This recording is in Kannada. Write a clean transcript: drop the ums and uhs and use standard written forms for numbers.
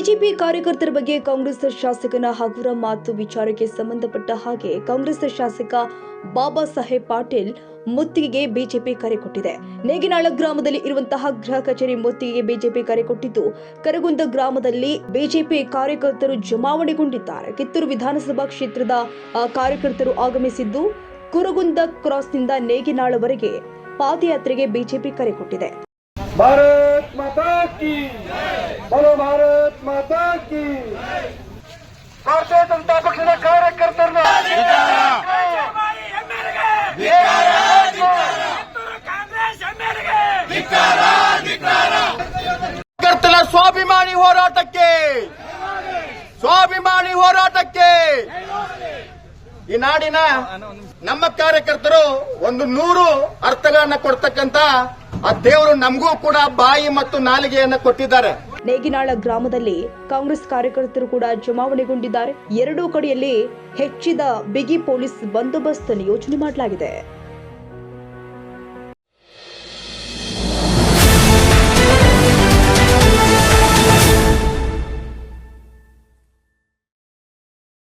ಬಿಜೆಪಿ ಕಾರ್ಯಕರ್ತರ ಬಗ್ಗೆ ಕಾಂಗ್ರೆಸ್ ಶಾಸಕನ ಹಗುರ ಮಾತು ವಿಚಾರಕ್ಕೆ ಸಂಬಂಧಪಟ್ಟ ಹಾಗೆ ಕಾಂಗ್ರೆಸ್ ಶಾಸಕ ಬಾಬಾ ಸಾಹೇಬ್ ಪಾಟೀಲ್ ಮುತ್ತಿಗೆಗೆ ಬಿಜೆಪಿ ಕರೆ ಕೊಟ್ಟಿದೆ. ನೇಗಿನಾಳ ಗ್ರಾಮದಲ್ಲಿ ಇರುವಂತಹ ಗೃಹ ಕಚೇರಿ ಮುತ್ತಿಗೆಗೆ ಬಿಜೆಪಿ ಕರೆ ಕೊಟ್ಟಿದ್ದು, ಕರಗುಂದ ಗ್ರಾಮದಲ್ಲಿ ಬಿಜೆಪಿ ಕಾರ್ಯಕರ್ತರು ಜಮಾವಣೆಗೊಂಡಿದ್ದಾರೆ. ಕಿತ್ತೂರು ವಿಧಾನಸಭಾ ಕ್ಷೇತ್ರದ ಕಾರ್ಯಕರ್ತರು ಆಗಮಿಸಿದ್ದು, ಕುರಗುಂದ ಕ್ರಾಸ್ನಿಂದ ನೇಗಿನಾಳವರೆಗೆ ಪಾದಯಾತ್ರೆಗೆ ಬಿಜೆಪಿ ಕರೆ ಕೊಟ್ಟಿದೆ. ಭಾರತ್ ಮಾತಾ ಕಿ बोलो भारत माता की ಭಾರತೀಯ ಜನತಾ ಪಕ್ಷದ ಕಾರ್ಯಕರ್ತರನ್ನ ಕಾರ್ಯಕರ್ತರ ಸ್ವಾಭಿಮಾನಿ ಹೋರಾಟಕ್ಕೆ ಈ ನಾಡಿನ ನಮ್ಮ ಕಾರ್ಯಕರ್ತರು 100 ಅರ್ಥಗಳನ್ನ ಕೊಡ್ತಕ್ಕಂತ ಆ ದೇವರು ನಮಗೂ ಕೂಡ ಬಾಯಿ ಮತ್ತು ನಾಲಿಗೆಯನ್ನ ಕೊಟ್ಟಿದ್ದಾರೆ. ನೇಗಿನಾಳ ಗ್ರಾಮದಲ್ಲಿ ಕಾಂಗ್ರೆಸ್ ಕಾರ್ಯಕರ್ತರು ಕೂಡ ಜಮಾವಣೆಗೊಂಡಿದ್ದಾರೆ. ಎರಡೂ ಕಡೆಯಲ್ಲಿ ಹೆಚ್ಚಿದ ಬಿಗಿ ಪೊಲೀಸ್ ಬಂದೋಬಸ್ತ್ ಯೋಜನೆ ಮಾಡಲಾಗಿದೆ.